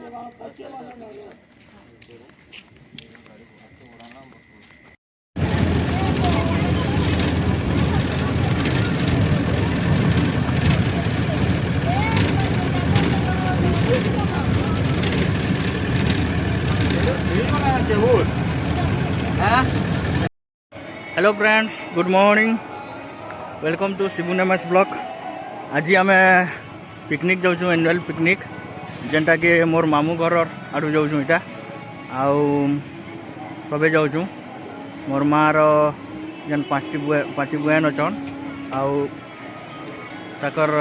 Hello friends, good morning, welcome to सिबुन MS block. आज आम पिकनिक जाऊँ, एनुअल पिकनिक जेनटा कि मोर मामू घर आड़ू जाऊँ। इटा आउ सबे जाऊँ। मोर माँ जेन पाँच बुआन अच्छन आउ ताकर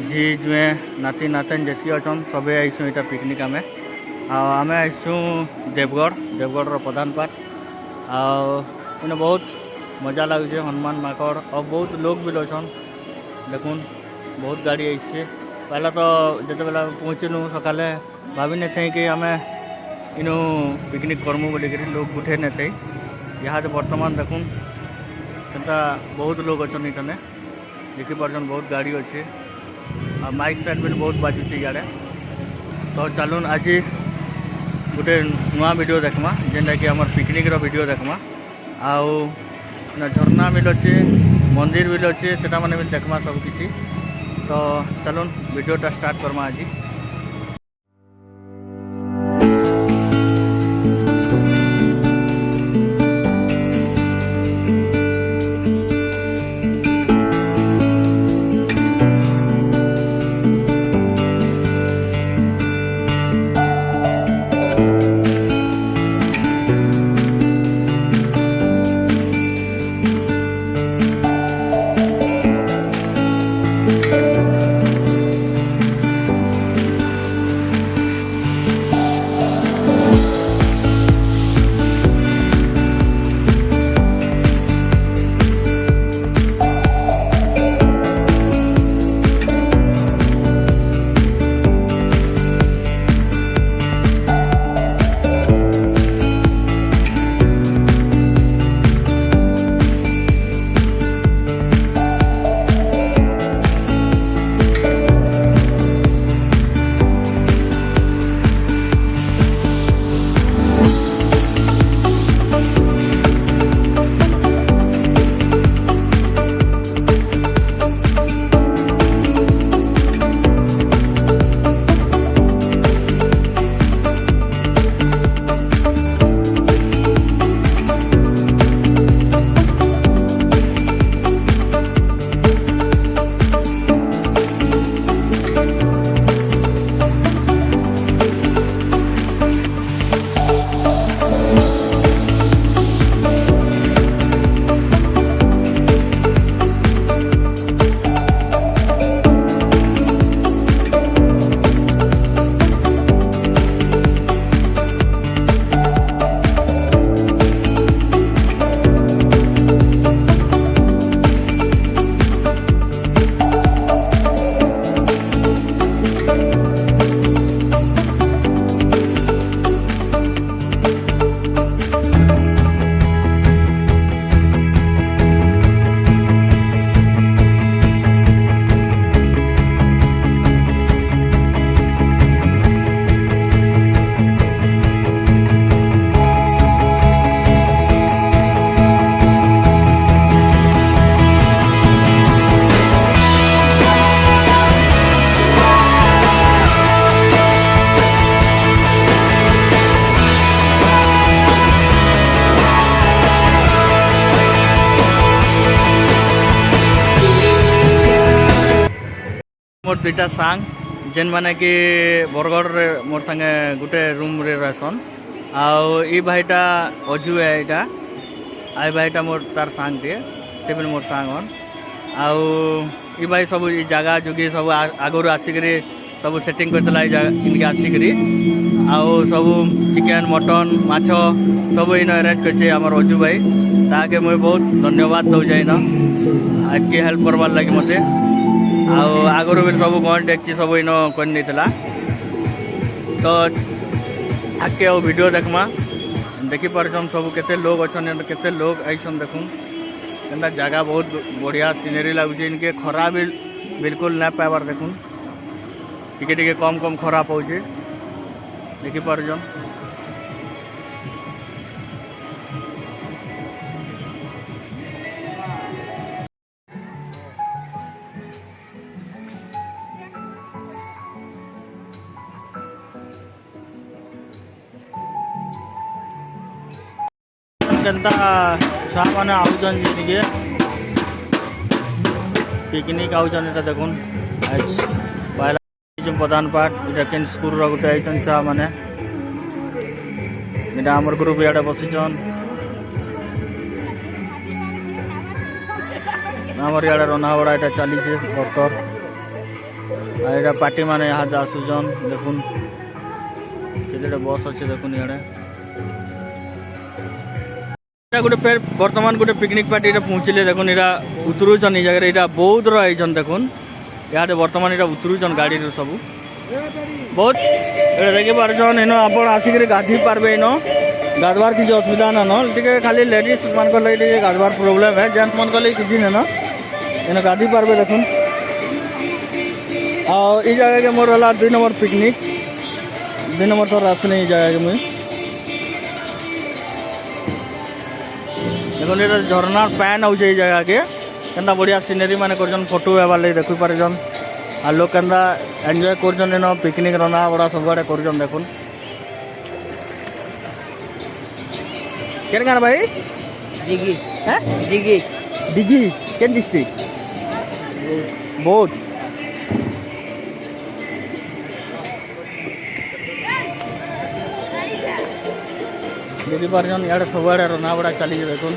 झी जुए नाती नातन जी अच्छन सबे आईसु इटा पिकनिक। आम आईसु देवगढ़ प्रधानपाट। आने बहुत मजा लगे, हनुमान माकड़ और बहुत लोग भी अच्छन। देखुन बहुत गाड़ी आई। पहला तो जिते बेला पहुँचलु सकाले भाभी नहीं थे कि आम इनु पिकनिक करमु बोल लोग उठे नहीं थे। यहाँ बर्तमान देखुन केनता बहुत लोग अच्छन इतने देखी पार्छन। बहुत गाड़ी अच्छे और माइक साइड भी बहुत बाजुचे इे। तो चलुन आज गोटे नुआ वीडियो देखमा जेनटा कि आमर पिकनिक रो वीडियो देखमा। आउ झरना मिल अच्छे, मंदिर भी अच्छे, सेटा माने भी देखमा सब किसी। तो चलुन वीडियोटा स्टार्ट करमा आज। मोर दुईटा सांग जेन माने कि बरगढ़ रे मोर संगे गुटे रूम रे रहसन। आउ ई भाईटा अजू है, इटा आई भाईटा मोर तार सांग टे से भी मोर सांग हन। आउ ई भाई सब ई जगह जुगी सब आगुर आसिक सब सेटिंग करतला इनके आसिक। आउ सब चिकेन मटन माछ सब इन अरेंज करछे हमर अजू भाई। ताके मुझे बहुत धन्यवाद दौ जाइन आज के हेल्प करवार लगी मते। आगुरी भी सब गण डेक्ची सब इन कर। तो आगे वीडियो देखमा देखी पार्छन सब केते लोग अच्छन केते लोग आइसन। देखुन केनता जगह बहुत बढ़िया सीनरी लगुचे। इनके खरा भी बिल्कुल ना पाइबार। देखुन टिके टिके कम कम खरा पाउचे। देखि पारुछन। केनता छुआ मैंने आउछन जे पिकनिक आउछन एटा देखुन आज पहला जो प्रधानपाट इटा केन स्कूल रो गुटे आइछन छुआ मैंने इटा हमर ग्रुप याडे बसिछन हमर याडे रना बड़ा इटा चली छे बर्तर आ इटा पार्टी माने यहाँ आसुछन देखुन सेटे बस अच्छे देखुन याडे गोटे फेर बर्तमान गोटे पिकनिक पार्टी पहुँचले देखुन इटा उतरुचन जगह इटा बौद्ध रहीचन देखुन इे बर्तमान इटा उतरुचन गाड़ी सब बहुत देखी पार्छन इन आप आसिक गाधी पार्बे इन गाधवार किसी असुविधा न टे खाली लेडीज मान लगे गाधवार प्रोब्लेम है जेन्ट्स मान लगे किसी न इन गाधी पार्बे देखुन आई जगह के मोर 2 नंबर पिकनिक 2 नंबर थर आसने ये जगह के मुई देखो ये झरना पैन हो जगह के केंता बढ़िया सीनरी माने करजन फोटो हेबार लगे देखि पारजन आ लोग केंता एंजॉय करजन इन पिकनिक रना बड़ा सब आड़े करजन देखुन केन गाना भाई दिगी हैं दिगी दिगी केन डिस्ट्रिक्ट बहुत देखि पारजन याडे सब आड़े रना बड़ा चली देखुन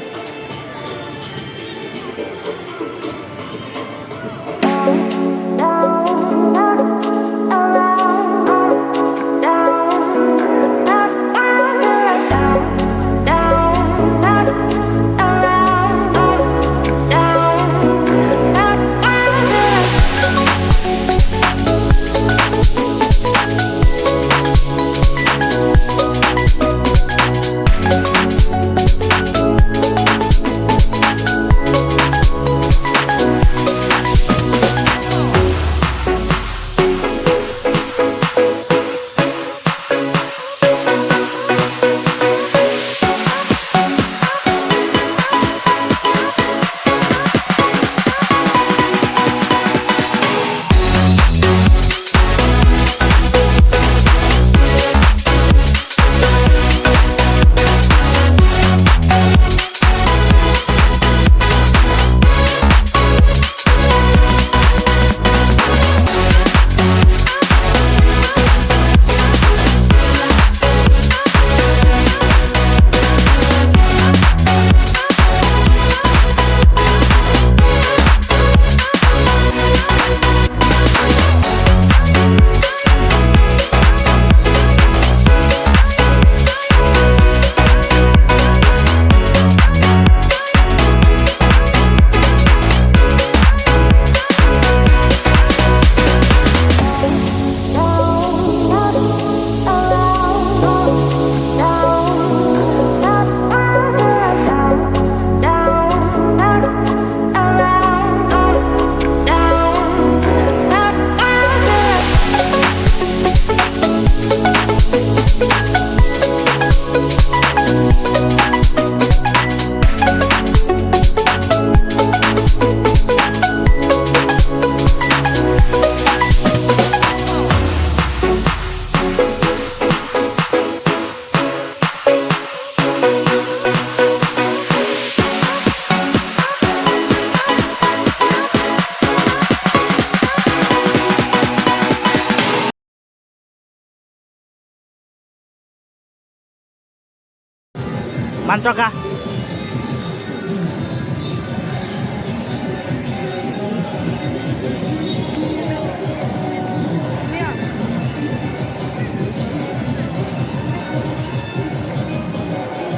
मांस का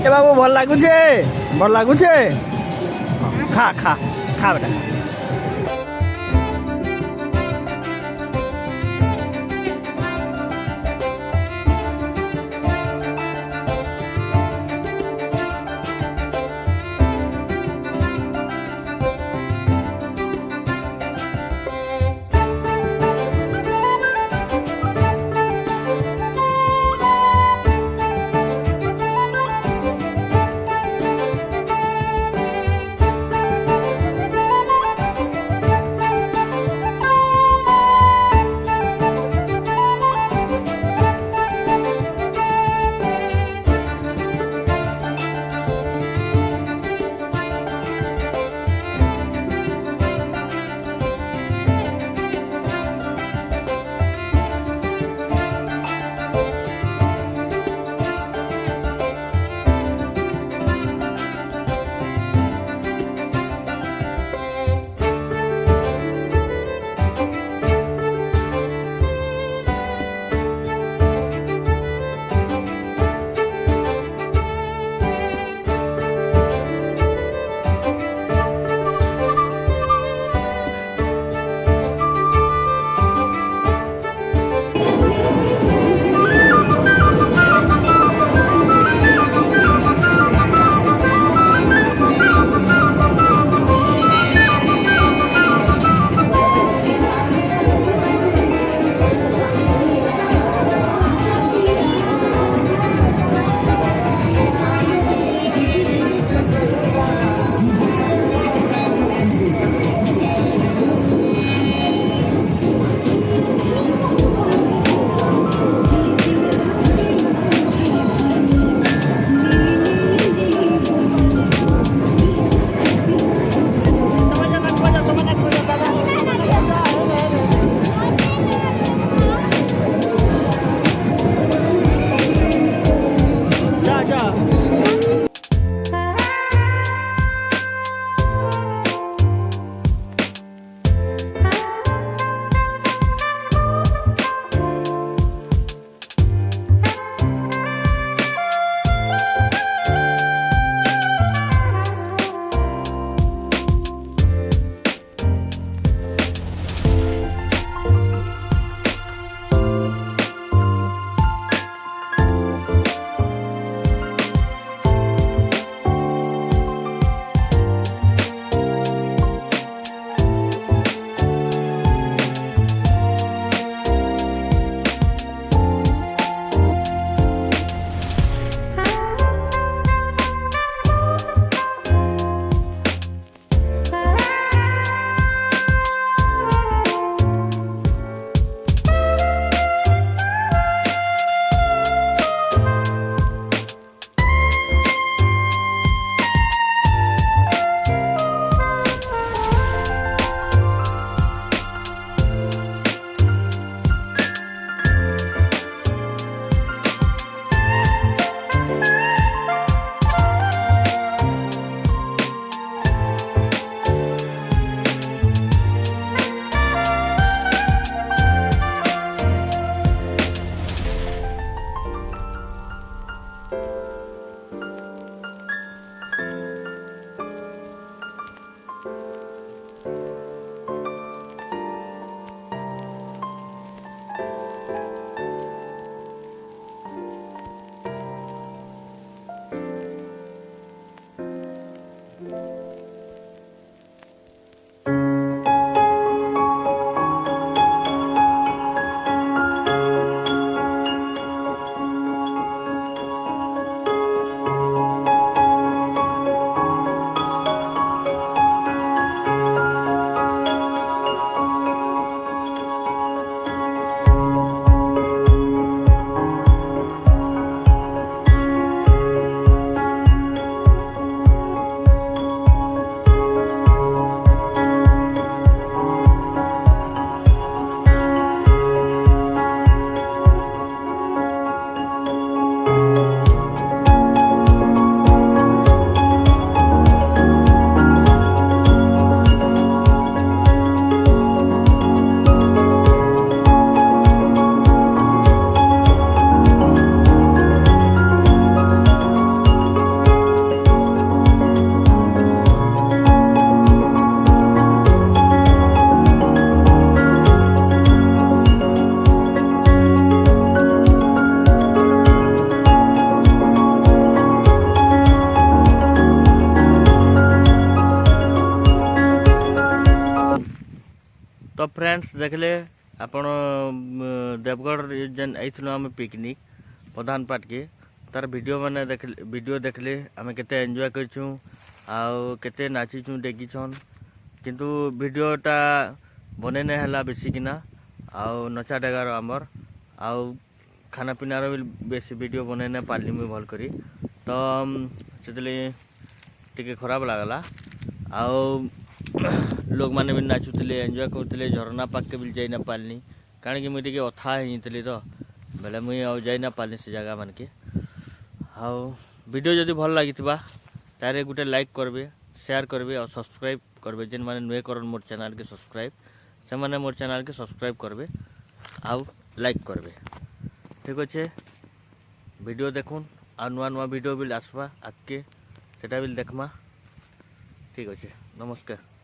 ए बाबू भल लगुचे खा खा खा बेटा तो फ्रेंड्स देखले आपण देवगढ़ जेन आइथिलु आम पिकनिक प्रधानपाट के तार वीडियो देखले आम केते एंजॉय करछू आउ केते नाचिछू देखिछन किंतु वीडियोटा बने नहीं हला बेसी किना आउ नचा डेगार आमर आउ खाना पीनार भी बेसी वीडियो बने नहीं पारली मुई भल करी तो से टिके खराब लागला आउ लोग माने भी नाचुले एंजॉय करते झरना पाक के भी जाई ना पारनी कारण कि मुझे अथा होती तो बेले मुई आ जाई ना पारनी से जगह मान के आउ वीडियो जदि भल लगी तारे गुटे लाइक करबे शेयर करबे और सब्सक्राइब करबे जेन माने नुए करन मोर चैनल के सब्सक्राइब से माने मोर चैनल के सब्सक्राइब करबे आउ लाइक करबे ठीक अच्छे वीडियो देखुन आ नुआ नुआ वीडियो भी आसवा आगे सेटा भी देखमा ठीक अच्छे नमस्कार।